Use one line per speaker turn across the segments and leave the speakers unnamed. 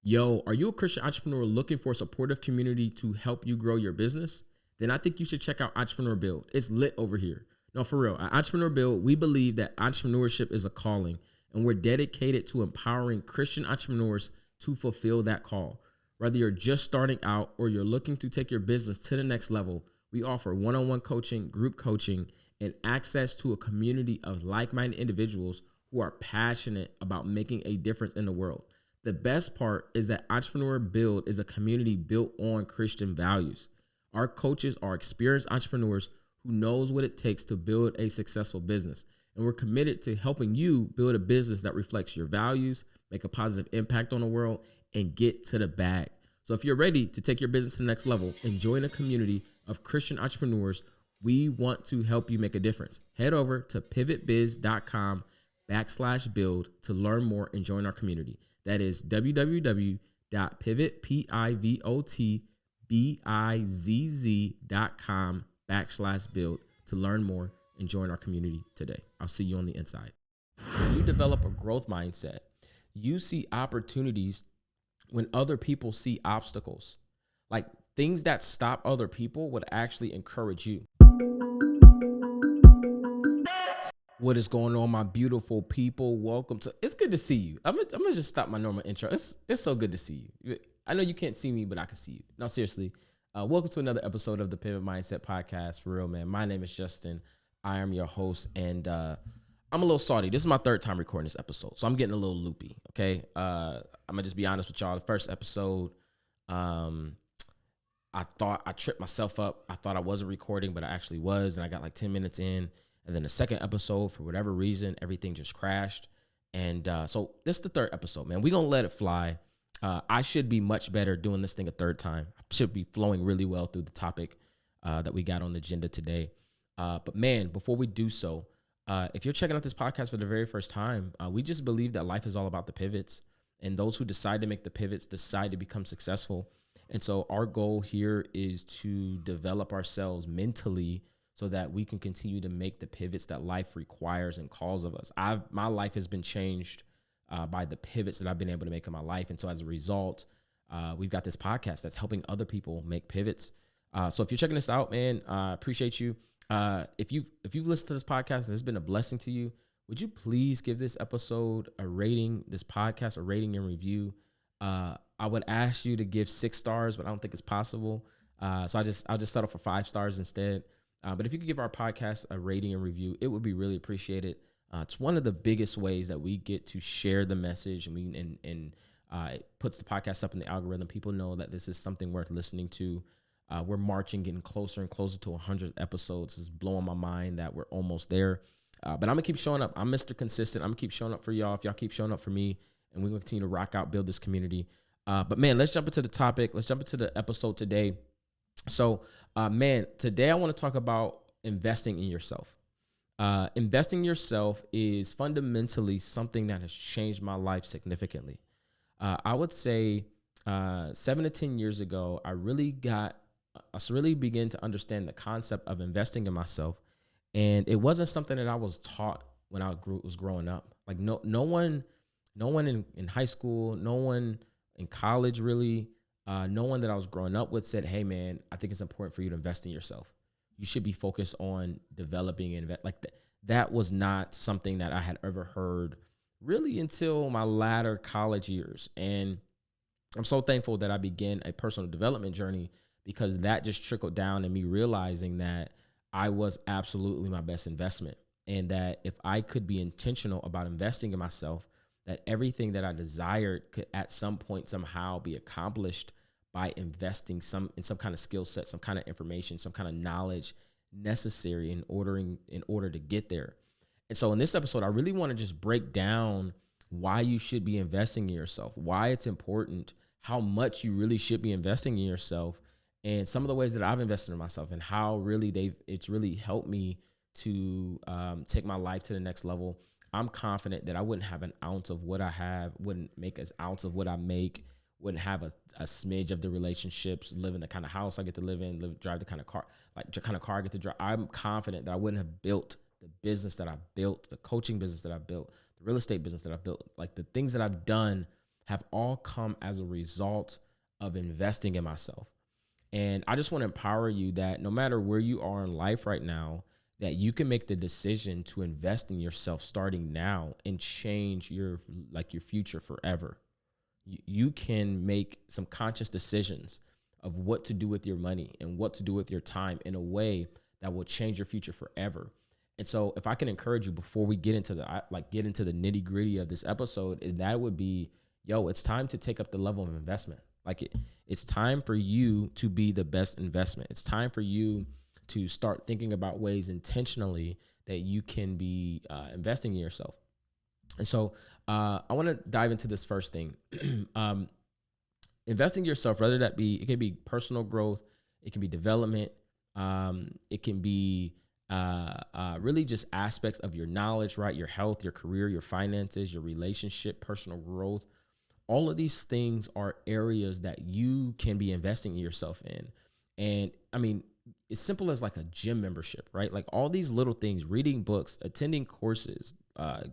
Yo, are you a Christian entrepreneur looking for a supportive community to help you grow your business? Then I think you should check out Entrepreneur Build. It's lit over here. No, for real. At Entrepreneur Build, we believe that entrepreneurship is a calling, and we're dedicated to empowering Christian entrepreneurs to fulfill that call. Whether you're just starting out or you're looking to take your business to the next level, we offer one-on-one coaching, group coaching, and access to a community of like-minded individuals who are passionate about making a difference in the world. The best part is that Entrepreneur Build is a community built on Christian values. Our coaches are experienced entrepreneurs who knows what it takes to build a successful business. And we're committed to helping you build a business that reflects your values, make a positive impact on the world, and get to the bag. So if you're ready to take your business to the next level and join a community of Christian entrepreneurs, we want to help you make a difference. Head over to pivotbiz.com/build to learn more and join our community. That is www.pivotbizz.com/build to learn more and join our community today. I'll see you on the inside. When you develop a growth mindset, you see opportunities when other people see obstacles. Like things that stop other people would actually encourage you. What is going on, my beautiful people? Welcome to. It's good to see you. I'm gonna just stop my normal intro. It's so good to see you. I know you can't see me, but I can see you. No, seriously. Welcome to another episode of the Pivot Mindset Podcast. For real, man. My name is Justin. I am your host, and I'm a little salty. This is my third time recording this episode, so I'm getting a little loopy. Okay. I'm gonna just be honest with y'all. The first episode, I thought I tripped myself up. I thought I wasn't recording, but I actually was, and I got like 10 minutes in. And then the second episode, for whatever reason, everything just crashed. And so this is the third episode, man. We're going to let it fly. I should be much better doing this thing a third time. I should be flowing really well through the topic that we got on the agenda today. But man, before we do so, if you're checking out this podcast for the very first time, we just believe that life is all about the pivots. And those who decide to make the pivots decide to become successful. And so our goal here is to develop ourselves mentally so that we can continue to make the pivots that life requires and calls of us. My life has been changed by the pivots that I've been able to make in my life. And so as a result, we've got this podcast that's helping other people make pivots. So if you're checking this out, man, I appreciate you. If you've listened to this podcast and it's been a blessing to you, would you please give this episode a rating, this podcast a rating and review? I would ask you to give 6 stars, but I don't think it's possible. So I'll just settle for 5 stars instead. But if you could give our podcast a rating and review, it would be really appreciated. It's one of the biggest ways that we get to share the message, and it puts the podcast up in the algorithm. People know that this is something worth listening to. We're marching, getting closer and closer to 100 episodes. It's blowing my mind that we're almost there. But I'm going to keep showing up. I'm Mr. Consistent. I'm going to keep showing up for y'all if y'all keep showing up for me, and we're going to continue to rock out, build this community. But man, let's jump into the topic. Let's jump into the episode today. So, man, today I want to talk about investing in yourself. Investing in yourself is fundamentally something that has changed my life significantly. I would say 7 to 10 years ago, I really began to understand the concept of investing in myself. And it wasn't something that I was taught when I was growing up. Like no one in high school, no one in college really, no one that I was growing up with said, hey, man, I think it's important for you to invest in yourself. You should be focused on developing and invest. Like that was not something that I had ever heard really until my latter college years. And I'm so thankful that I began a personal development journey because that just trickled down and me realizing that I was absolutely my best investment. And that if I could be intentional about investing in myself, that everything that I desired could at some point somehow be accomplished by investing in some kind of skill set, some kind of information, some kind of knowledge necessary in order to get there. And so in this episode, I really want to just break down why you should be investing in yourself, why it's important, how much you really should be investing in yourself, and some of the ways that I've invested in myself and how really it's really helped me to take my life to the next level. I'm confident that I wouldn't have an ounce of what I have, wouldn't make an ounce of what I make, wouldn't have a smidge of the relationships, live in the kind of house I get to live in, drive the kind of car, I get to drive. I'm confident that I wouldn't have built the business that I built, the coaching business that I built, the real estate business that I built. Like the things that I've done have all come as a result of investing in myself. And I just want to empower you that no matter where you are in life right now, that you can make the decision to invest in yourself starting now and change your future forever. You can make some conscious decisions of what to do with your money and what to do with your time in a way that will change your future forever. And so if I can encourage you before we get into the nitty gritty of this episode, and that would be, it's time to take up the level of investment. It's time for you to be the best investment. It's time for you to start thinking about ways intentionally that you can be investing in yourself. And so I want to dive into this first thing. Investing in yourself, it can be personal growth, it can be development, it can be really just aspects of your knowledge, right? Your health, your career, your finances, your relationship, personal growth. All of these things are areas that you can be investing in yourself in. And I mean, it's simple as like a gym membership, right? Like all these little things, reading books, attending courses,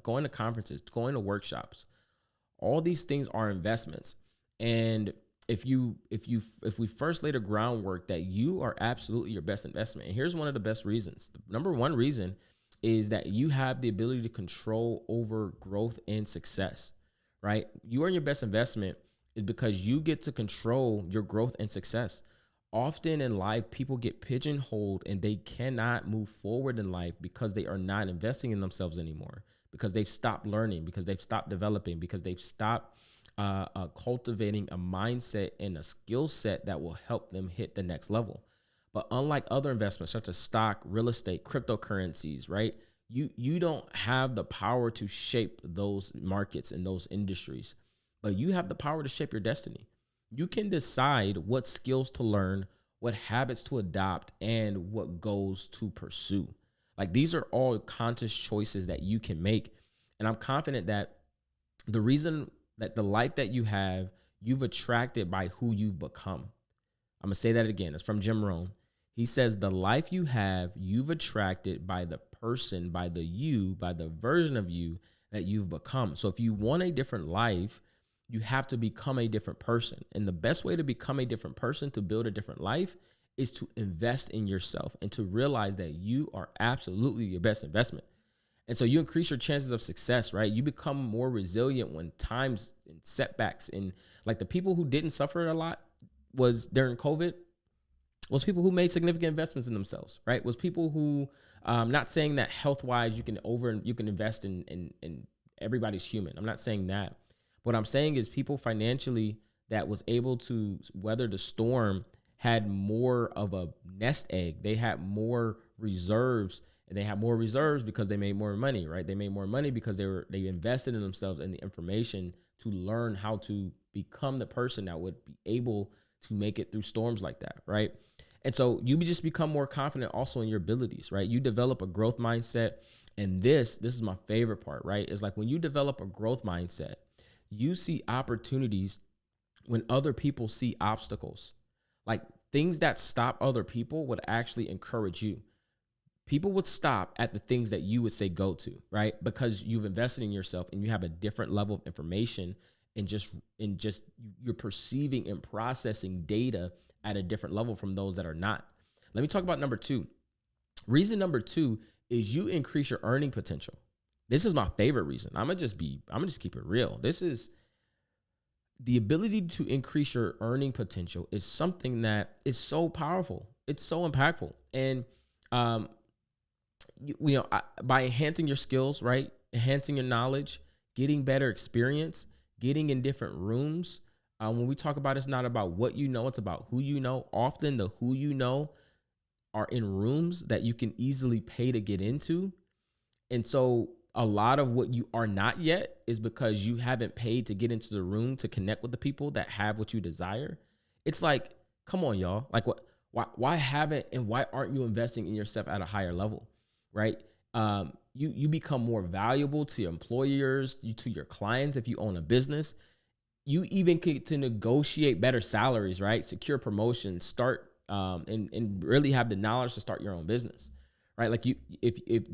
going to conferences, going to workshops, all these things are investments. And if we first lay the groundwork that you are absolutely your best investment, and here's one of the best reasons. The number one reason is that you have the ability to control over growth and success, right? You are your best investment is because you get to control your growth and success. Often in life, people get pigeonholed and they cannot move forward in life because they are not investing in themselves anymore, because they've stopped learning, because they've stopped developing, because they've stopped cultivating a mindset and a skill set that will help them hit the next level. But unlike other investments such as stock, real estate, cryptocurrencies, right? You don't have the power to shape those markets and those industries, but you have the power to shape your destiny. You can decide what skills to learn, what habits to adopt, and what goals to pursue. Like these are all conscious choices that you can make. And I'm confident that the reason that the life that you have, you've attracted by who you've become. I'm going to say that again. It's from Jim Rohn. He says the life you have, you've attracted by the person, by the version of you that you've become. So if you want a different life, you have to become a different person. And the best way to become a different person, to build a different life, is to invest in yourself and to realize that you are absolutely your best investment. And so you increase your chances of success, right? You become more resilient when times and setbacks, and like the people who didn't suffer a lot was during COVID, was people who made significant investments in themselves, right? Was people who, not saying that health-wise you can invest in everybody's human. I'm not saying that. What I'm saying is people financially that was able to weather the storm had more of a nest egg. They had more reserves, and they had more reserves because they made more money, right? They made more money because they invested in themselves and the information to learn how to become the person that would be able to make it through storms like that, right? And so you just become more confident also in your abilities, right? You develop a growth mindset. And this is my favorite part, right? It's like when you develop a growth mindset, you see opportunities when other people see obstacles. Like things that stop other people would actually encourage you. People would stop at the things that you would say go to, right? Because you've invested in yourself and you have a different level of information and just you're perceiving and processing data at a different level from those that are not. Let me talk about number two. Reason number two is you increase your earning potential. This is my favorite reason. I'm gonna just keep it real. This is the ability to increase your earning potential is something that is so powerful. It's so impactful. And, by enhancing your skills, right? Enhancing your knowledge, getting better experience, getting in different rooms. When we talk about, it's not about what you know, it's about who you know. Often the who you know are in rooms that you can easily pay to get into. And so a lot of what you are not yet is because you haven't paid to get into the room to connect with the people that have what you desire. It's like, come on, y'all. Like why haven't and why aren't you investing in yourself at a higher level, right? You become more valuable to your employers, to your clients if you own a business. You even get to negotiate better salaries, right? Secure promotions, start and really have the knowledge to start your own business. Right, like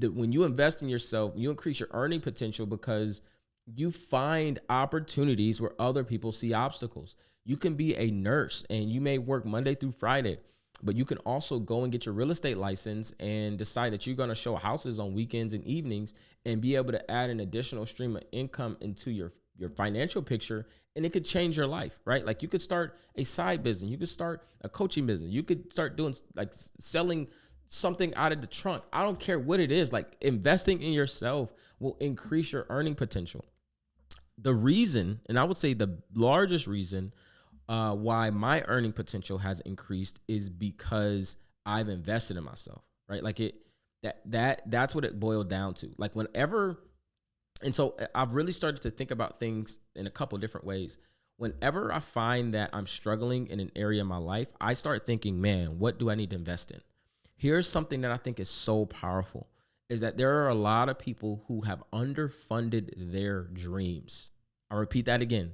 when you invest in yourself, you increase your earning potential because You find opportunities where other people see obstacles. You can be a nurse and you may work Monday through Friday, but you can also go and get your real estate license and decide that you're going to show houses on weekends and evenings and be able to add an additional stream of income into your financial picture, and it could change your life, right? Like you could start a side business, you could start a coaching business, you could start doing like selling something out of the trunk. I don't care what it is. Like investing in yourself will increase your earning potential. The reason, and I would say the largest reason why my earning potential has increased is because I've invested in myself, right? Like that's what it boiled down to. Like whenever, and so I've really started to think about things in a couple different ways. Whenever I find that I'm struggling in an area of my life, I start thinking, man, what do I need to invest in? Here's something that I think is so powerful, is that there are a lot of people who have underfunded their dreams. I'll repeat that again.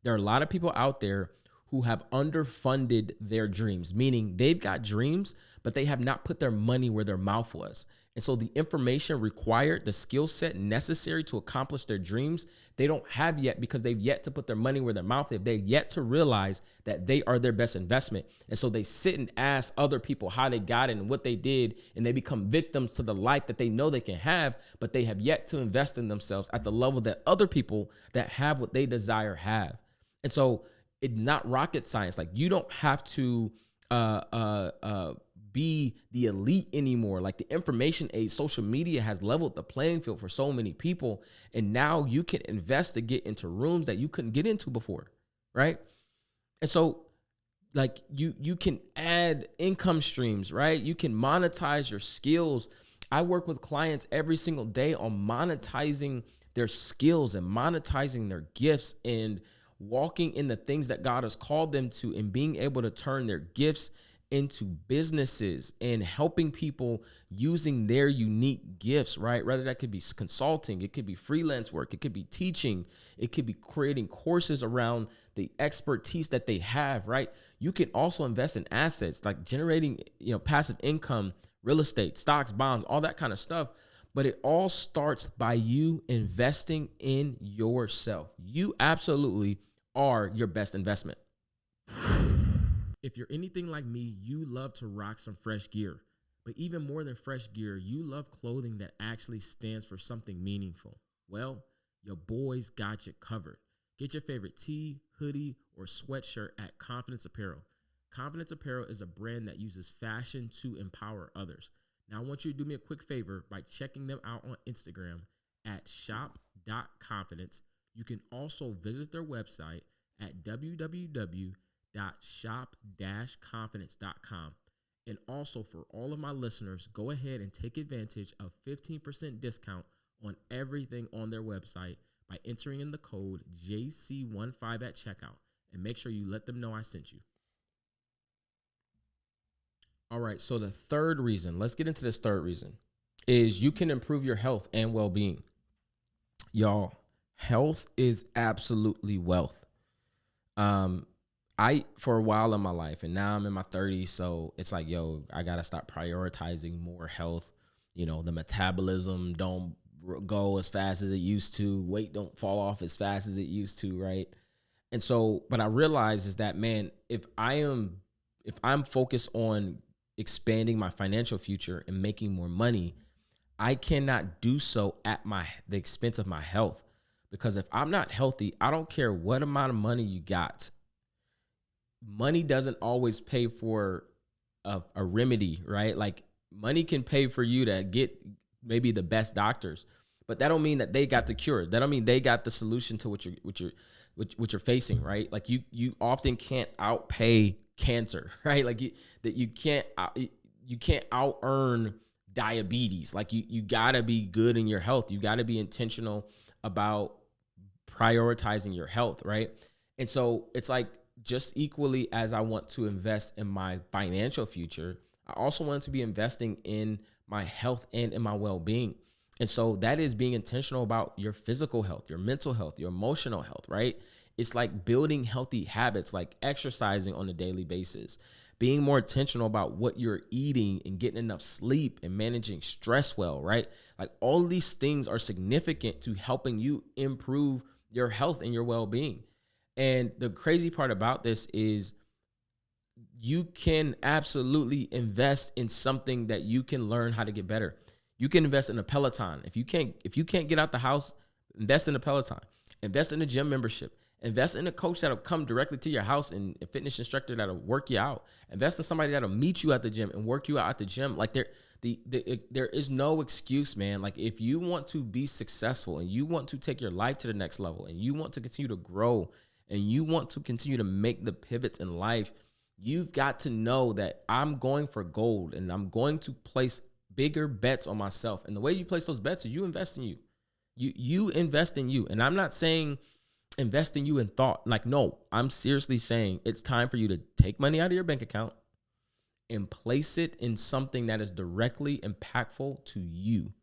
There are a lot of people out there who have underfunded their dreams, meaning they've got dreams, but they have not put their money where their mouth was. And so the information required, the skill set necessary to accomplish their dreams, they don't have yet because they've yet to put their money where their mouth is. They've yet to realize that they are their best investment. And so they sit and ask other people how they got it and what they did, and they become victims to the life that they know they can have, but they have yet to invest in themselves at the level that other people that have what they desire have. And so it's not rocket science. Like you don't have to be the elite anymore. Like the information age, social media has leveled the playing field for so many people. And now you can invest to get into rooms that you couldn't get into before, right? And so like you can add income streams, right? You can monetize your skills. I work with clients every single day on monetizing their skills and monetizing their gifts and walking in the things that God has called them to, and being able to turn their gifts into businesses and helping people using their unique gifts, right? Whether that could be consulting, it could be freelance work, it could be teaching, it could be creating courses around the expertise that they have, right? You can also invest in assets like generating, passive income, real estate, stocks, bonds, all that kind of stuff. But it all starts by you investing in yourself. You absolutely are your best investment. If you're anything like me, you love to rock some fresh gear. But even more than fresh gear, you love clothing that actually stands for something meaningful. Well, your boys got you covered. Get your favorite tee, hoodie, or sweatshirt at Confidence Apparel. Confidence Apparel is a brand that uses fashion to empower others. Now, I want you to do me a quick favor by checking them out on Instagram at shop.confidence. You can also visit their website at www.shop-confidence.com. And also for all of my listeners, go ahead and take advantage of 15% discount on everything on their website by entering in the code JC15 at checkout, and make sure you let them know I sent you. All right, so the third reason, let's get into this third reason, is you can improve your health and well-being. Y'all, health is absolutely wealth. For a while in my life, and now I'm in my 30s, so it's like, I got to start prioritizing more health. The metabolism don't go as fast as it used to. Weight don't fall off as fast as it used to, right? And so, but I realize is that, man, if I'm focused on expanding my financial future and making more money, I cannot do so at the expense of my health. Because if I'm not healthy, I don't care what amount of money you got. Money doesn't always pay for a remedy, right? Like money can pay for you to get maybe the best doctors, but that don't mean that they got the cure. That don't mean they got the solution to what you're facing, right? Like you often can't outpay cancer, right? Like you can't out earn diabetes. Like you gotta be good in your health. You gotta be intentional about prioritizing your health, right? And so it's like, just equally as I want to invest in my financial future, I also want to be investing in my health and in my well-being. And so that is being intentional about your physical health, your mental health, your emotional health, right? It's like building healthy habits, like exercising on a daily basis, being more intentional about what you're eating and getting enough sleep and managing stress well, right? Like all these things are significant to helping you improve your health and your well-being. And the crazy part about this is you can absolutely invest in something that you can learn how to get better. You can invest in a Peloton. If you can't get out the house, invest in a Peloton. Invest in a gym membership. Invest in a coach that'll come directly to your house and a fitness instructor that'll work you out. Invest in somebody that'll meet you at the gym and work you out at the gym. Like there is no excuse, man. Like if you want to be successful and you want to take your life to the next level and you want to continue to grow and you want to continue to make the pivots in life, you've got to know that I'm going for gold and I'm going to place bigger bets on myself. And the way you place those bets is you invest in you. You invest in you. And I'm not saying invest in you in thought. Like, no, I'm seriously saying it's time for you to take money out of your bank account and place it in something that is directly impactful to you,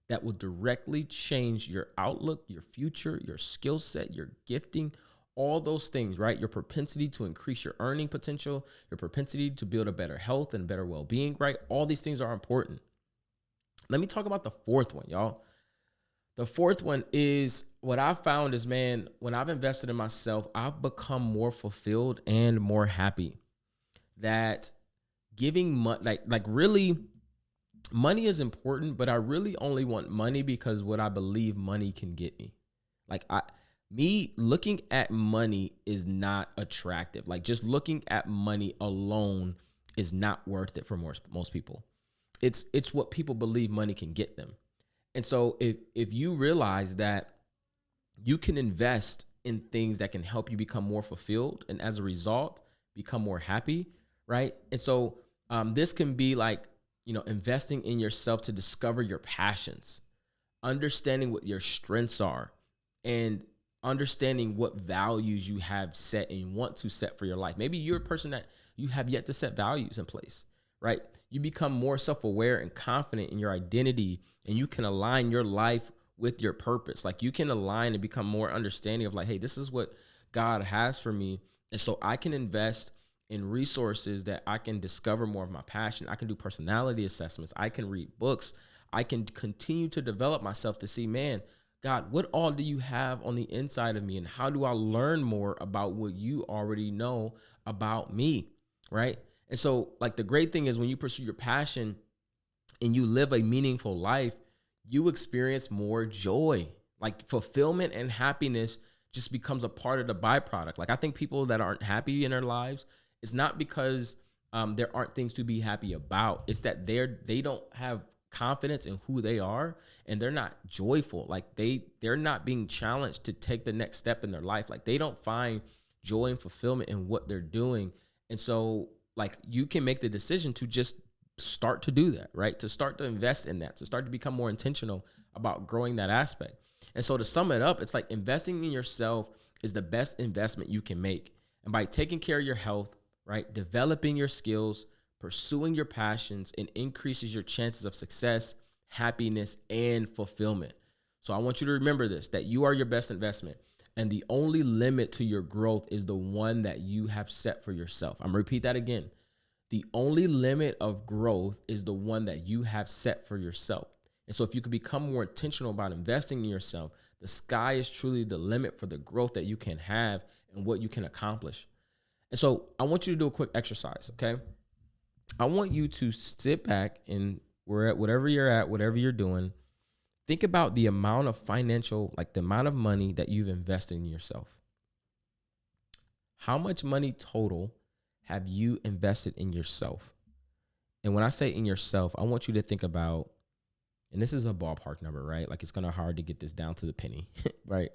that will directly change your outlook, your future, your skill set, your gifting, all those things, right? Your propensity to increase your earning potential, your propensity to build a better health and better well-being, right? All these things are important. Let me talk about the fourth one, y'all. The fourth one is what I've found is, man, when I've invested in myself, I've become more fulfilled and more happy. That giving money, like really, money is important, but I really only want money because what I believe money can get me. Like me looking at money is not attractive. Like just looking at money alone is not worth it for most people. It's what people believe money can get them. And so if you realize that you can invest in things that can help you become more fulfilled and as a result, become more happy, right? And so this can be like, investing in yourself to discover your passions, understanding what your strengths are, and understanding what values you have set and want to set for your life. Maybe you're a person that you have yet to set values in place, right? You become more self-aware and confident in your identity, and you can align your life with your purpose. Like you can align and become more understanding of like, hey, this is what God has for me. And so I can invest in resources that I can discover more of my passion. I can do personality assessments. I can read books. I can continue to develop myself to see, man, God, what all do you have on the inside of me? And how do I learn more about what you already know about me, right? And so like the great thing is when you pursue your passion and you live a meaningful life, you experience more joy. Like fulfillment and happiness just becomes a part of the byproduct. Like I think people that aren't happy in their lives, it's not because there aren't things to be happy about. It's that they don't have confidence in who they are and they're not joyful. Like they're not being challenged to take the next step in their life. Like they don't find joy and fulfillment in what they're doing. And so like you can make the decision to just start to do that, right? To start to invest in that, to start to become more intentional about growing that aspect. And so to sum it up, it's like investing in yourself is the best investment you can make. And by taking care of your health, right, developing your skills, pursuing your passions, and increases your chances of success, happiness, and fulfillment. So I want you to remember this, that you are your best investment. And the only limit to your growth is the one that you have set for yourself. I'm going to repeat that again. The only limit of growth is the one that you have set for yourself. And so if you can become more intentional about investing in yourself, the sky is truly the limit for the growth that you can have and what you can accomplish. And so I want you to do a quick exercise, okay? I want you to sit back and whatever you're at, whatever you're doing, think about the amount of the amount of money that you've invested in yourself. How much money total have you invested in yourself? And when I say in yourself, I want you to think about, and this is a ballpark number, right? Like it's kind of hard to get this down to the penny, right?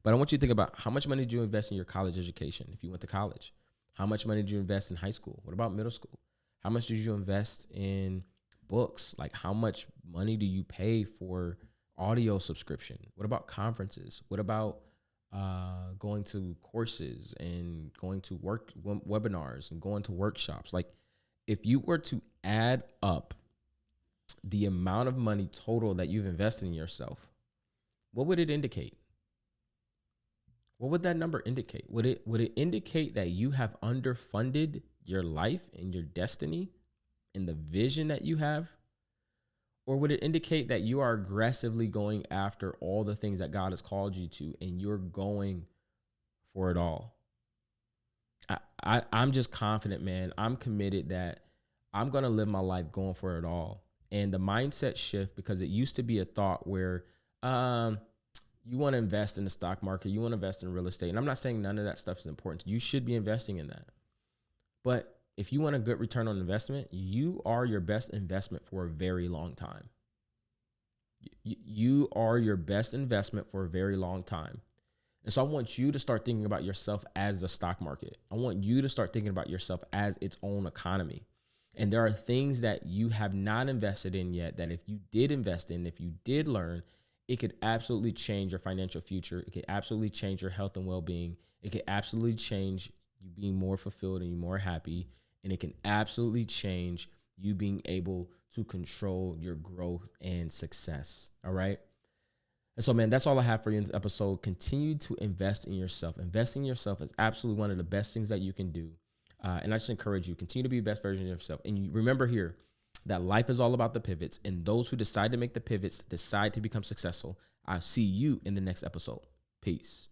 But I want you to think about how much money did you invest in your college education if you went to college? How much money did you invest in high school? What about middle school? How much did you invest in books? Like how much money do you pay for audio subscription? What about conferences? What about going to courses and going to webinars and going to workshops? Like if you were to add up the amount of money total that you've invested in yourself, what would it indicate? What would that number indicate? Would it indicate that you have underfunded your life and your destiny and the vision that you have? Or would it indicate that you are aggressively going after all the things that God has called you to and you're going for it all? I'm just confident, man. I'm committed that I'm going to live my life going for it all. And the mindset shift, because it used to be a thought where you want to invest in the stock market, you want to invest in real estate. And I'm not saying none of that stuff is important. You should be investing in that. But if you want a good return on investment, you are your best investment for a very long time. You are your best investment for a very long time. And so I want you to start thinking about yourself as the stock market. I want you to start thinking about yourself as its own economy. And there are things that you have not invested in yet that if you did invest in, if you did learn, it could absolutely change your financial future. It could absolutely change your health and well-being. It could absolutely change you being more fulfilled and you more happy. And it can absolutely change you being able to control your growth and success. All right. And so, man, that's all I have for you in this episode. Continue to invest in yourself. Investing in yourself is absolutely one of the best things that you can do. And I just encourage you, continue to be the best version of yourself. And you remember here that life is all about the pivots. And those who decide to make the pivots decide to become successful. I'll see you in the next episode. Peace.